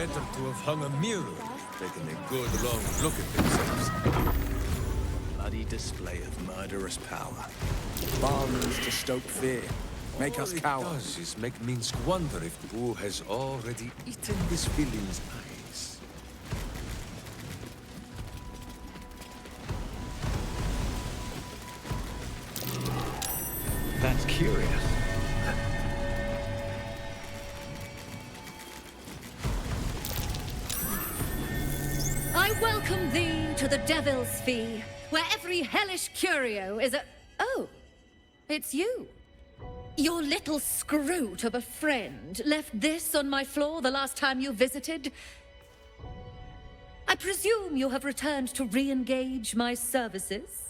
better to have hung a mirror, taken a good long look at themselves. Bloody display of murderous power. Balms to stoke fear, make us cower. All it does is make Minsk wonder if who has already eaten this villain's eyes. That's curious. I welcome thee to the Devil's Fee, where every hellish curio is a... Oh, it's you. Your little scroot of a friend left this on my floor the last time you visited. I presume you have returned to re-engage my services?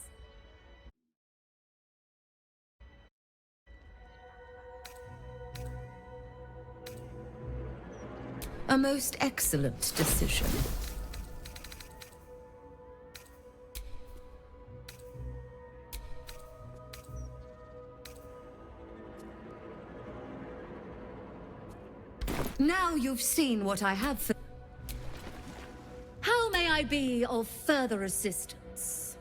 A most excellent decision. Now you've seen what I have for... How may I be of further assistance?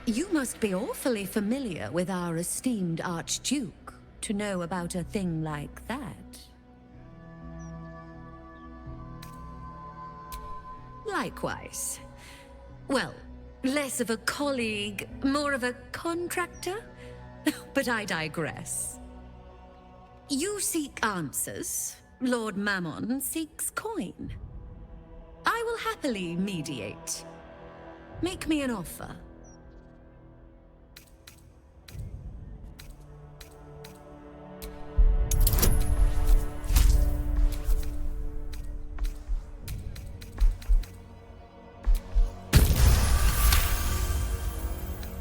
You must be awfully familiar with our esteemed Archduke to know about a thing like that. Likewise. Well, less of a colleague, more of a contractor? But I digress. You seek answers. Lord Mammon seeks coin. I will happily mediate. Make me an offer.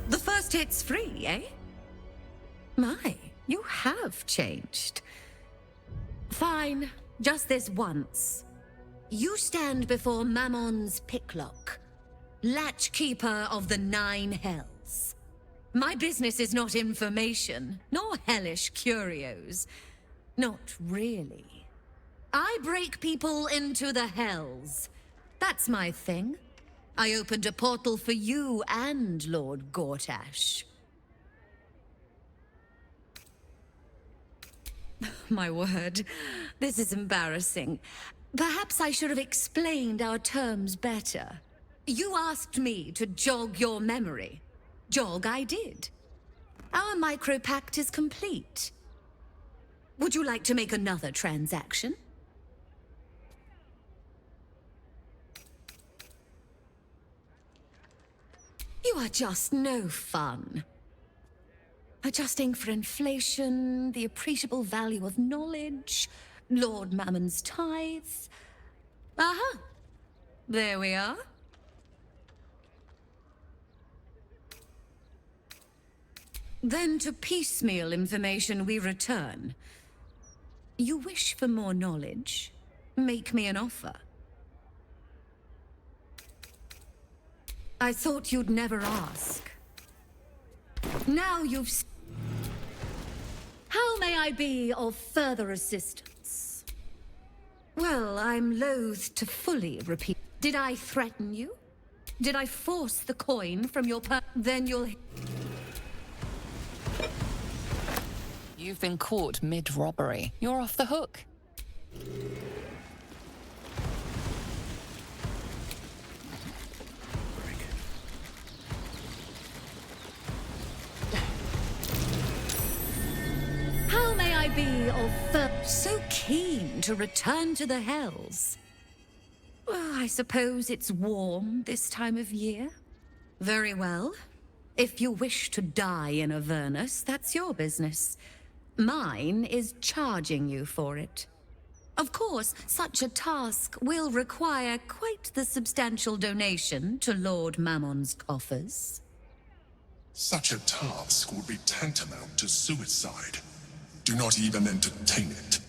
The first hit's free, eh? My, you have changed. Fine, just this once. You stand before Mammon's picklock, latchkeeper of the 9 hells. My business is not information, nor hellish curios. Not really. I break people into the hells. That's my thing. I opened a portal for you and Lord Gortash. My word, this is embarrassing. Perhaps I should have explained our terms better. You asked me to jog your memory. Jog I did. Our micropact is complete. Would you like to make another transaction? You are just no fun. Adjusting for inflation, the appreciable value of knowledge, Lord Mammon's tithes. Aha! There we are. Then to piecemeal information we return. You wish for more knowledge? Make me an offer. I thought you'd never ask. Now you've... How may I be of further assistance? Well, I'm loath to fully repeat. Did I threaten you? Did I force the coin from your Then you'll... You've been caught mid-robbery. You're off the hook. How may I be of so keen to return to the hells? Well, I suppose it's warm this time of year. Very well. If you wish to die in Avernus, that's your business. Mine is charging you for it. Of course, such a task will require quite the substantial donation to Lord Mammon's coffers. Such a task would be tantamount to suicide. Do not even entertain it.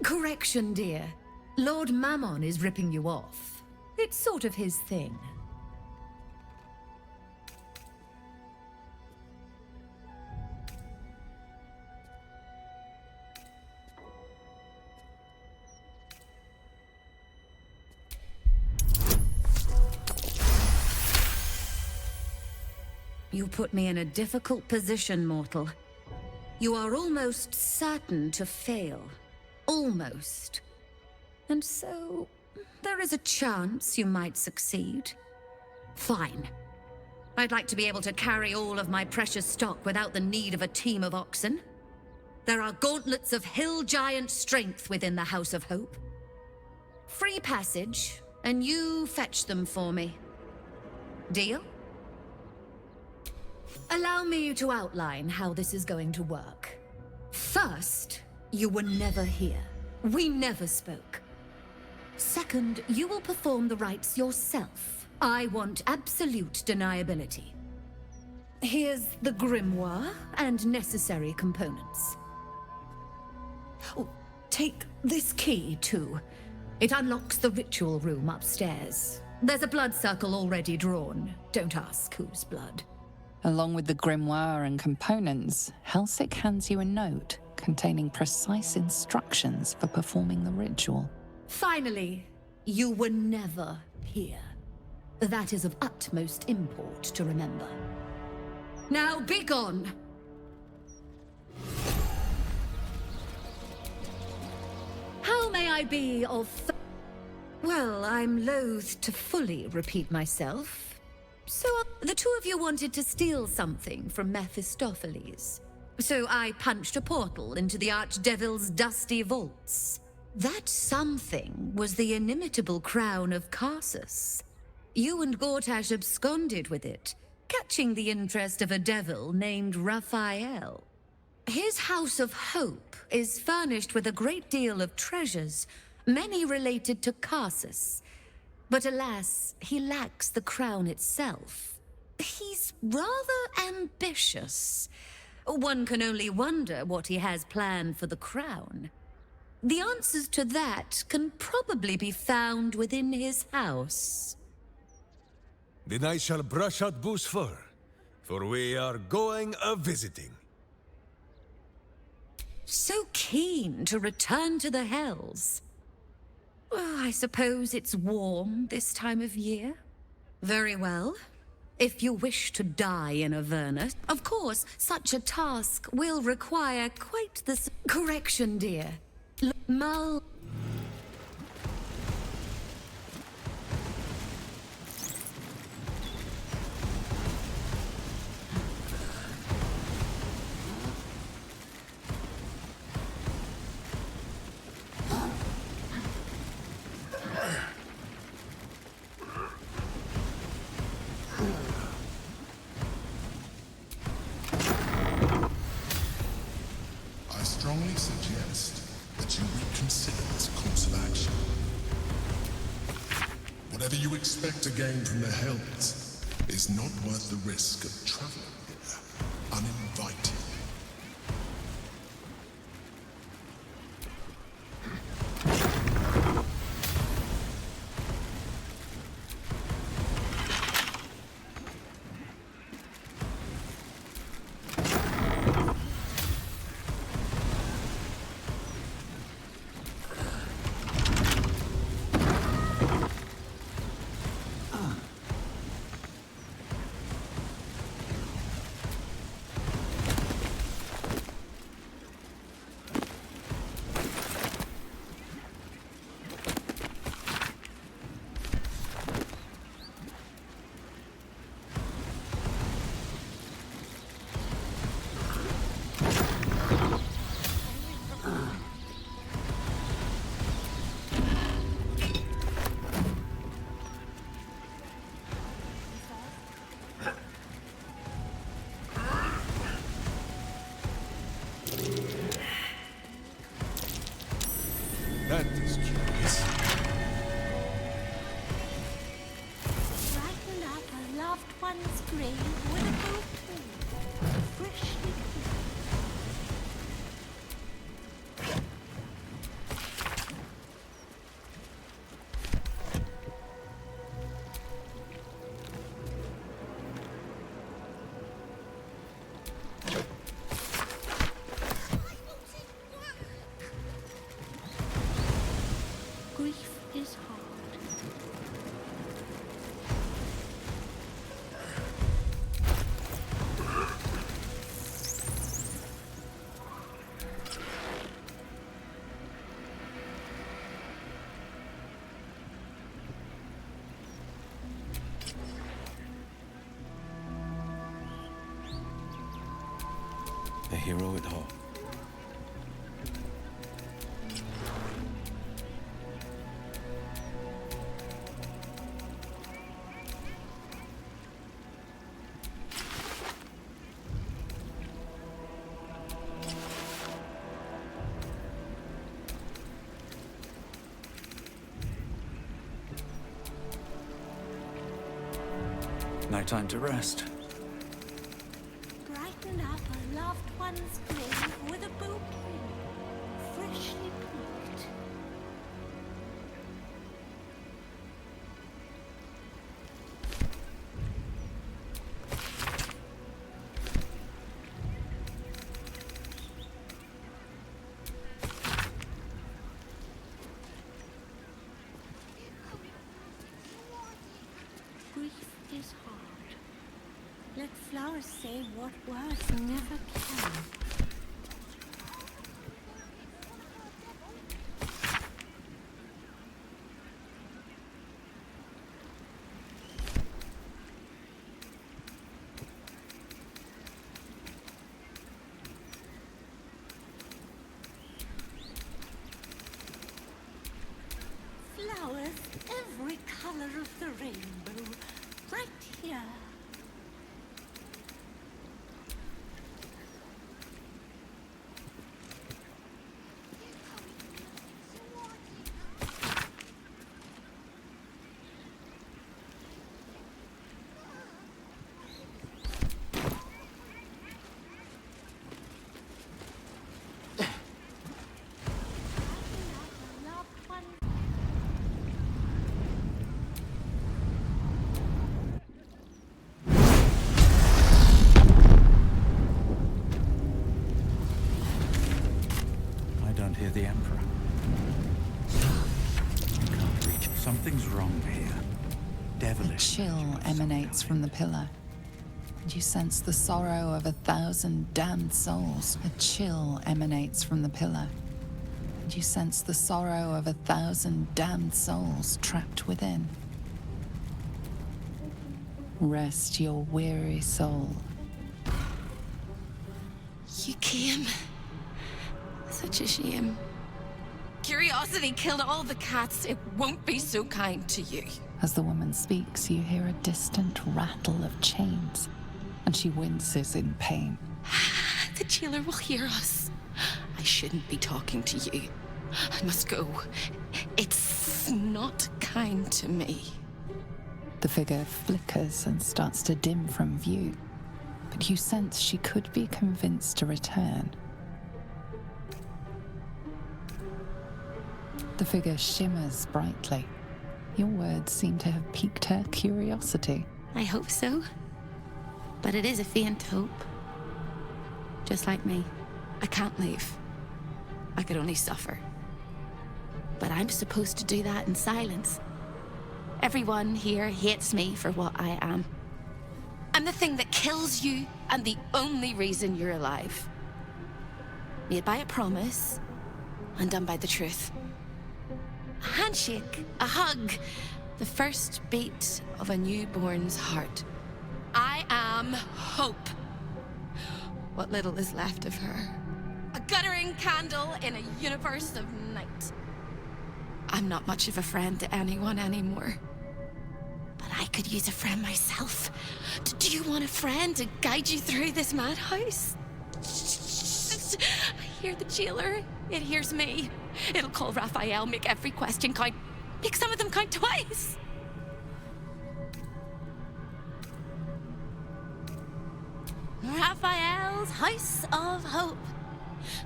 Correction, dear. Lord Mammon is ripping you off. It's sort of his thing. You put me in a difficult position, mortal. You are almost certain to fail. Almost. And so, there is a chance you might succeed. Fine. I'd like to be able to carry all of my precious stock without the need of a team of oxen. There are gauntlets of hill giant strength within the House of Hope. Free passage, and you fetch them for me. Deal? Allow me to outline how this is going to work. First, you were never here. We never spoke. Second, you will perform the rites yourself. I want absolute deniability. Here's the grimoire and necessary components. Oh, take this key, too. It unlocks the ritual room upstairs. There's a blood circle already drawn. Don't ask whose blood. Along with the grimoire and components, Helsik hands you a note containing precise instructions for performing the ritual. Finally, you were never here. That is of utmost import to remember. Now be gone! How may I be of... Well, I'm loath to fully repeat myself. So, the two of you wanted to steal something from Mephistopheles. So I punched a portal into the Archdevil's dusty vaults. That something was the inimitable crown of Carsus. You and Gortash absconded with it, catching the interest of a devil named Raphael. His House of Hope is furnished with a great deal of treasures, many related to Carsus. But alas, he lacks the crown itself. He's rather ambitious. One can only wonder what he has planned for the crown. The answers to that can probably be found within his house. Then I shall brush out Boo's fur, for we are going a-visiting. So keen to return to the Hells. Well, I suppose it's warm this time of year. Very well. If you wish to die in Avernus, of course, such a task will require quite the... Correction, dear. Mal... I strongly suggest that you reconsider this course of action. Whatever you expect to gain from the Hells is not worth the risk of traveling here uninvited. That is curious. Brighten up a loved one's grave with a cold tomb, freshly cleaned. A hero at heart. No time to rest. Brighten up a loved one's grave with a bouquet, freshly picked. Grief is hard. Let flowers say what words never can. Flowers, every color of the rainbow, right here. I don't hear the Emperor. I can't reach. Something's wrong here. A Devilish. chill emanates from the pillar, and you sense the sorrow of 1,000 damned souls. A chill emanates from the pillar, and you sense the sorrow of 1,000 damned souls trapped within. Rest your weary soul. You came. Such a shame. Curiosity killed all the cats. It won't be so kind to you. As the woman speaks, you hear a distant rattle of chains, and she winces in pain. The jailer will hear us. I shouldn't be talking to you. I must go. It's not kind to me. The figure flickers and starts to dim from view, but you sense she could be convinced to return. The figure shimmers brightly. Your words seem to have piqued her curiosity. I hope so. But it is a faint hope. Just like me. I can't leave. I could only suffer. But I'm supposed to do that in silence. Everyone here hates me for what I am. I'm the thing that kills you and the only reason you're alive. Made by a promise, undone by the truth. A handshake, a hug, the first beat of a newborn's heart. I am hope. What little is left of her. A guttering candle in a universe of night. I'm not much of a friend to anyone anymore. But I could use a friend myself. Do you want a friend to guide you through this madhouse? I hear the jailer. It hears me. It'll call Raphael, make every question count. Make some of them count twice. Raphael's House of Hope.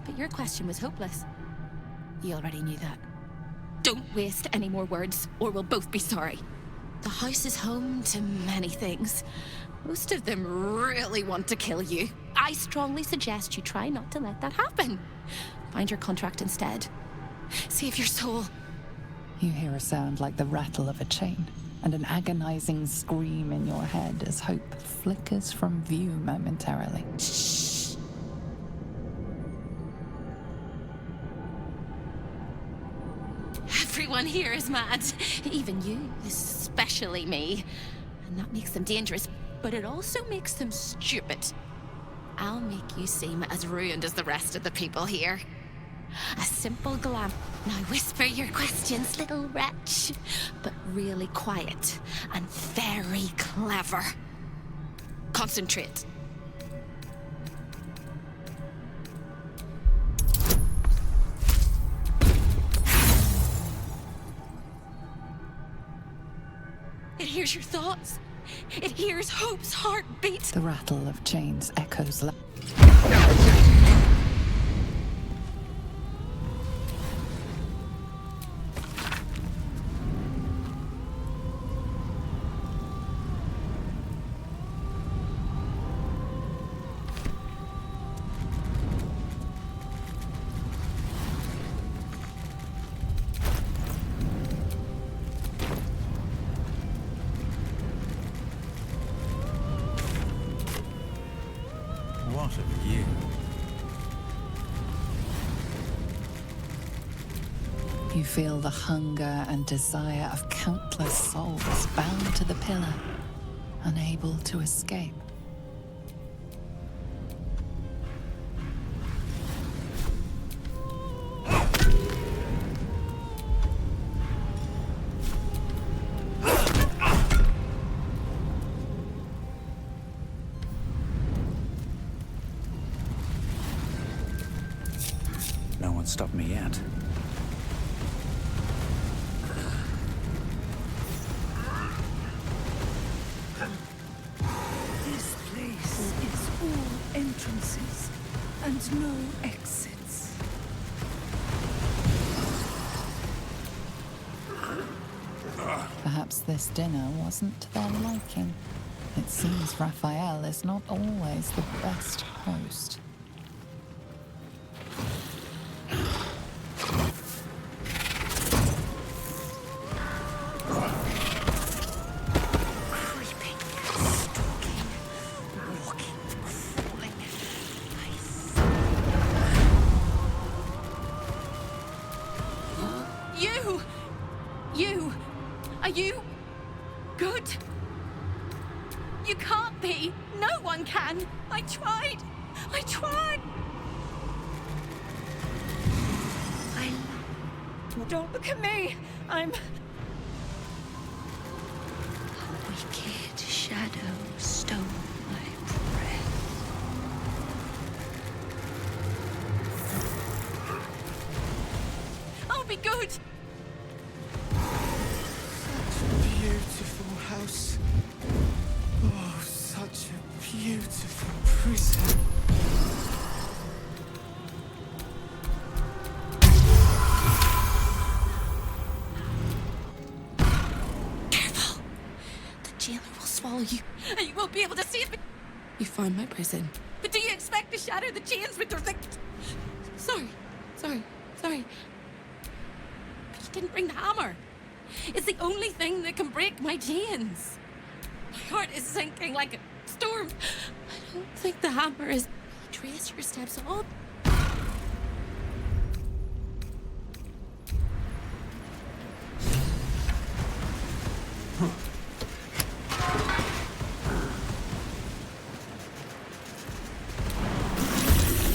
But your question was hopeless. You already knew that. Don't waste any more words, or we'll both be sorry. The house is home to many things. Most of them really want to kill you. I strongly suggest you try not to let that happen. Find your contract instead. Save your soul. You hear a sound like the rattle of a chain, and an agonizing scream in your head as hope flickers from view momentarily. Shh. Everyone here is mad. Even you, especially me. And that makes them dangerous, but it also makes them stupid. I'll make you seem as ruined as the rest of the people here. A simple glam. Now whisper your questions, little wretch. But really quiet and very clever. Concentrate. It hears your thoughts. It hears hope's heartbeat. The rattle of chains echoes loud. What a year. You feel the hunger and desire of countless souls bound to the pillar, unable to escape. No one stopped me yet. This place is all entrances and no exits. Perhaps this dinner wasn't to their liking. It seems Raphael is not always the best host. Creeping, stalking, walking, crawling. You! Are you good? You can't be. No one can. I tried. Don't look at me. I'm... A wicked shadow stole my breath. I'll be good. Beautiful house. Oh, such a beautiful prison. Careful. The jailer will swallow you. And you won't be able to save me. You found my prison. But do you expect to shatter the chains with your thing? Sorry. But you didn't bring the hammer. It's the only thing that can break my chains. My heart is sinking like a storm. I don't think the hammer is... Trace your steps up.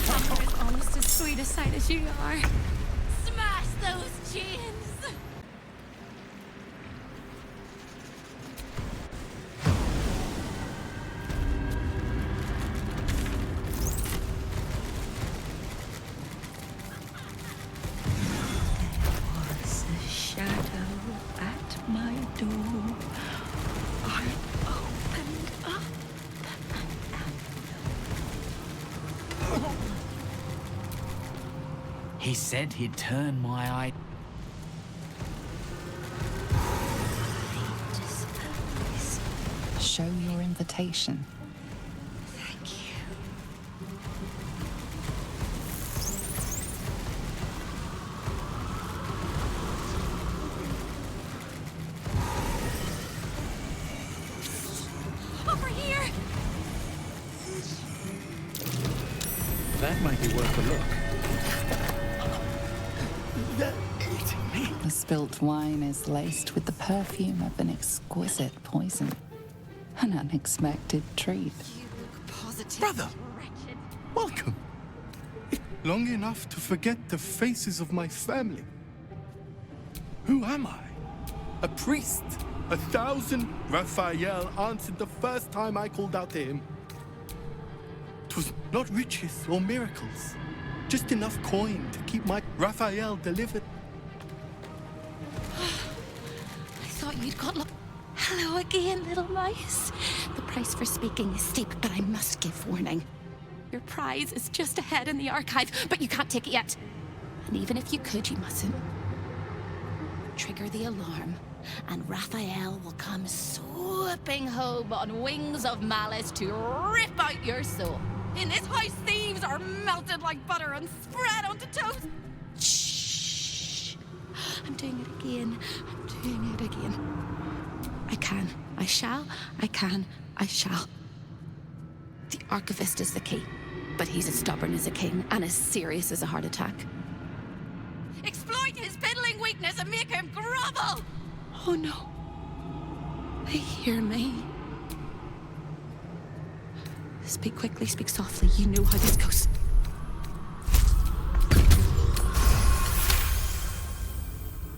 Hammer is almost as sweet a sight as you are. Smash those chains! Was a shadow at my door. I opened up He said he'd turn my eye. and disguise. Show your invitation. Thank you. Over here! That might be worth a look. The spilt wine is laced with the perfume of an exquisite poison. An unexpected treat. You look positive. Brother! Wretched. Welcome. Long enough to forget the faces of my family. Who am I? A priest. 1,000 Raphael answered the first time I called out to him. 'Twas not riches or miracles, just enough coin to keep my Raphael delivered. I thought you'd got Hello again, little mouse. The price for speaking is steep, but I must give warning. Your prize is just ahead in the archive, but you can't take it yet. And even if you could, you mustn't. Trigger the alarm, and Raphael will come swooping home on wings of malice to rip out your soul. In this house, thieves are melted like butter and spread onto toast. Shh. I'm doing it again. I'm doing it again. I can. I shall. I can. I shall. The archivist is the key, but he's as stubborn as a king and as serious as a heart attack. Exploit his piddling weakness and make him grovel! Oh no. They hear me. Speak quickly, speak softly. You know how this goes.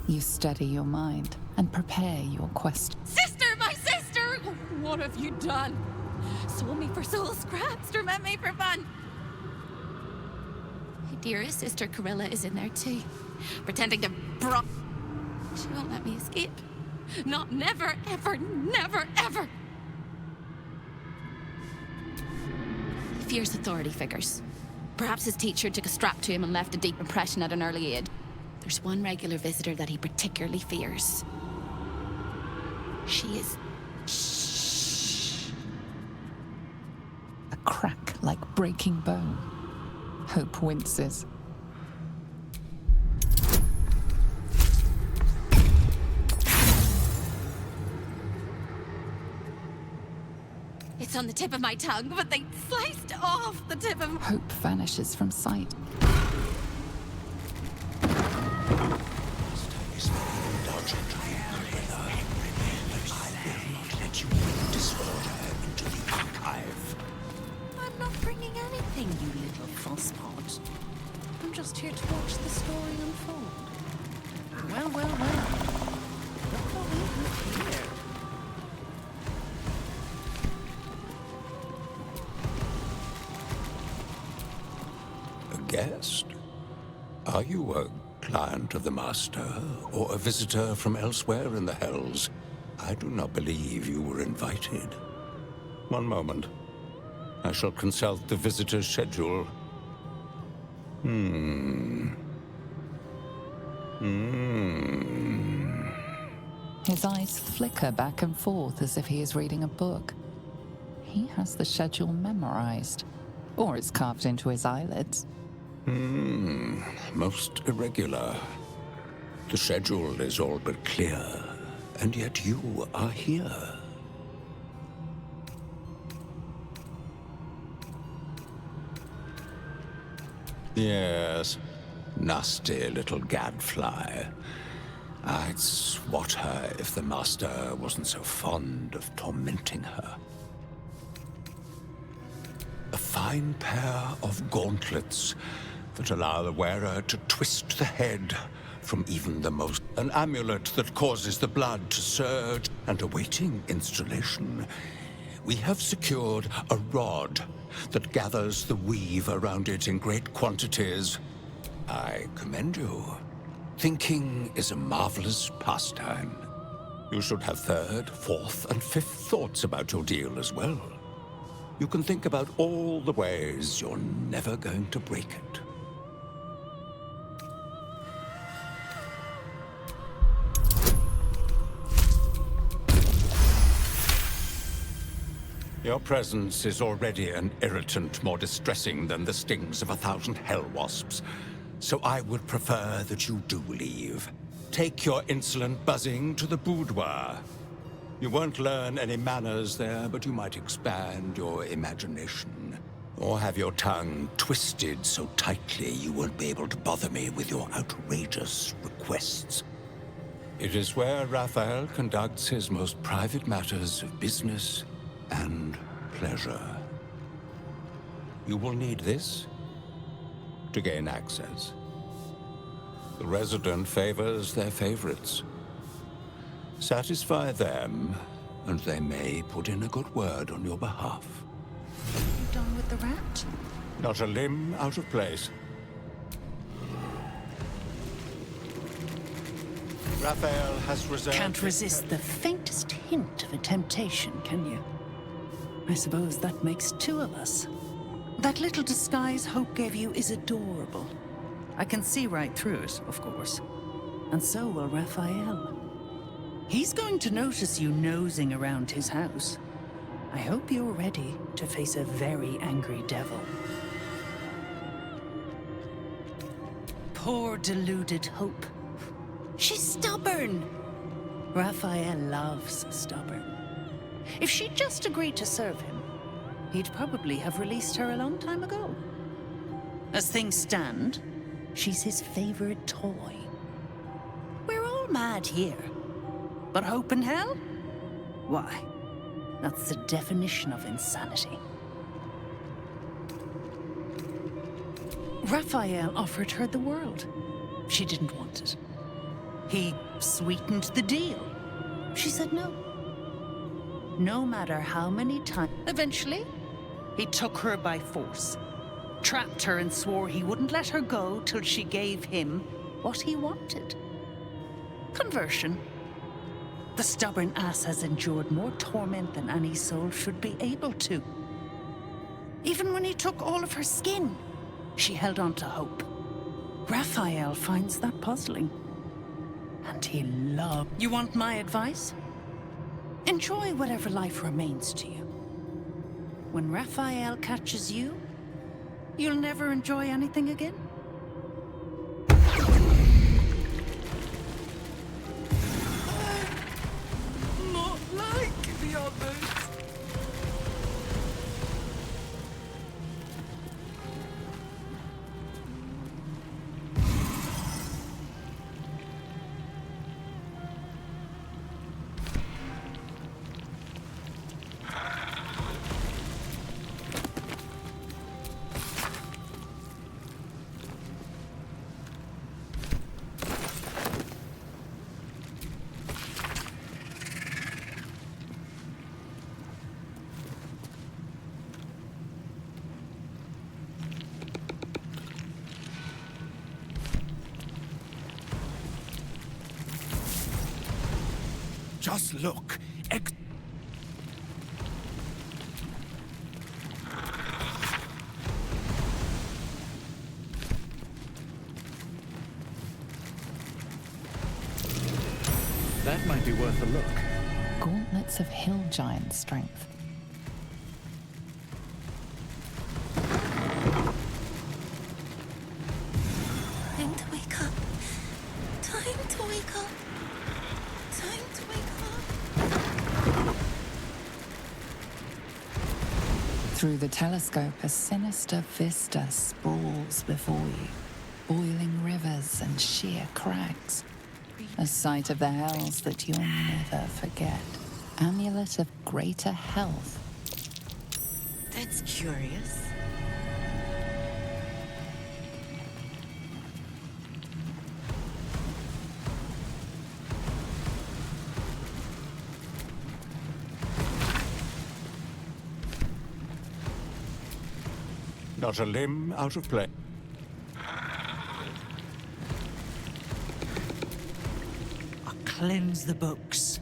You steady your mind and prepare your quest. Sister, my sister! What have you done? Sold me for soul scraps, torment me for fun. My dearest sister Carilla is in there too, pretending to She won't let me escape. Not never, ever, never, ever. He fears authority figures. Perhaps his teacher took a strap to him and left a deep impression at an early age. There's one regular visitor that he particularly fears. She is... Shh. A crack like breaking bone. Hope winces. It's on the tip of my tongue, but they sliced off the tip of... Hope vanishes from sight. I'm not bringing anything, you little fusspot. I'm just here to watch the story unfold. Well, well, well. Look what we have here. A guest? Are you a client of the Master, or a visitor from elsewhere in the Hells? I do not believe you were invited. One moment. I shall consult the visitor's schedule. His eyes flicker back and forth as if he is reading a book. He has the schedule memorized. Or it's carved into his eyelids. Most irregular. The schedule is all but clear, and yet you are here. Yes, nasty little gadfly. I'd swat her if the Master wasn't so fond of tormenting her. A fine pair of gauntlets that allow the wearer to twist the head from even the most... An amulet that causes the blood to surge, and awaiting installation, we have secured a rod that gathers the weave around it in great quantities. I commend you. Thinking is a marvelous pastime. You should have third, fourth, and fifth thoughts about your deal as well. You can think about all the ways you're never going to break it. Your presence is already an irritant more distressing than the stings of 1,000 hell wasps. So I would prefer that you do leave. Take your insolent buzzing to the boudoir. You won't learn any manners there, but you might expand your imagination. Or have your tongue twisted so tightly you won't be able to bother me with your outrageous requests. It is where Raphael conducts his most private matters of business and pleasure. You will need this to gain access. The resident favors their favorites. Satisfy them, and they may put in a good word on your behalf. You done with the rat? Not a limb out of place. Raphael has reserved... Can't resist the faintest hint of a temptation, can you? I suppose that makes two of us. That little disguise Hope gave you is adorable. I can see right through it, of course. And so will Raphael. He's going to notice you nosing around his house. I hope you're ready to face a very angry devil. Poor deluded Hope. She's stubborn. Raphael loves stubborn. If she'd just agreed to serve him, he'd probably have released her a long time ago. As things stand, she's his favorite toy. We're all mad here. But Hope in hell? Why, that's the definition of insanity. Raphael offered her the world. She didn't want it. He sweetened the deal. She said no. No matter how many times. Eventually, he took her by force, trapped her and swore he wouldn't let her go till she gave him what he wanted. Conversion. The stubborn ass has endured more torment than any soul should be able to. Even when he took all of her skin, she held on to hope. Raphael finds that puzzling. And he loves... You want my advice? Enjoy whatever life remains to you. When Raphael catches you, you'll never enjoy anything again. Not like the others. Just look. That might be worth a look. Gauntlets of hill giant strength. Time to wake up. Time to wake up. Time to wake up. Through the telescope, a sinister vista sprawls before you. Boiling rivers and sheer crags. A sight of the hells that you'll never forget. Amulet of greater health. That's curious. Not a limb out of place. Cleanse the books.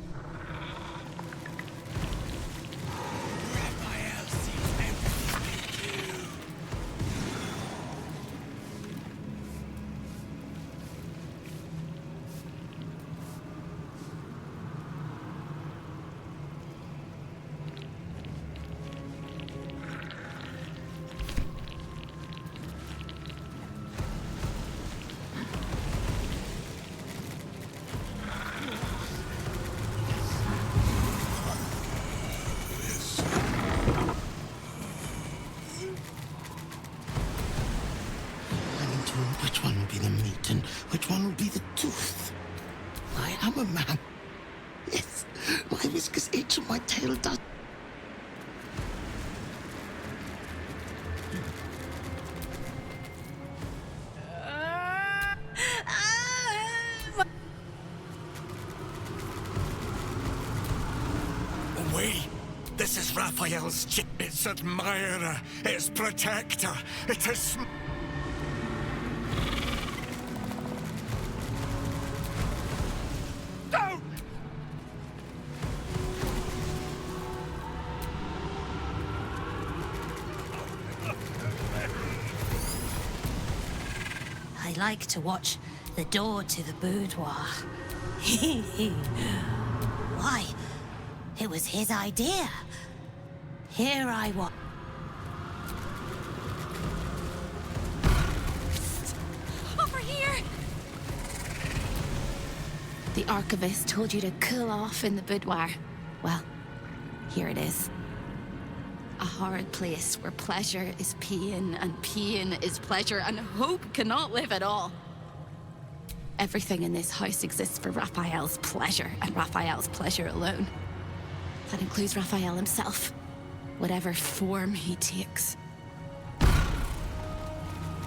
Which one will be the meat and which one will be the tooth? I am a man. Yes, my whiskers itch and my tail does. Raphael's its admirer, its protector, it is... No! I like to watch the door to the boudoir. Why? It was his idea. Here I was. Over here! The archivist told you to cool off in the boudoir. Well, here it is. A horrid place where pleasure is pain, and pain is pleasure, and hope cannot live at all. Everything in this house exists for Raphael's pleasure, and Raphael's pleasure alone. That includes Raphael himself, whatever form he takes.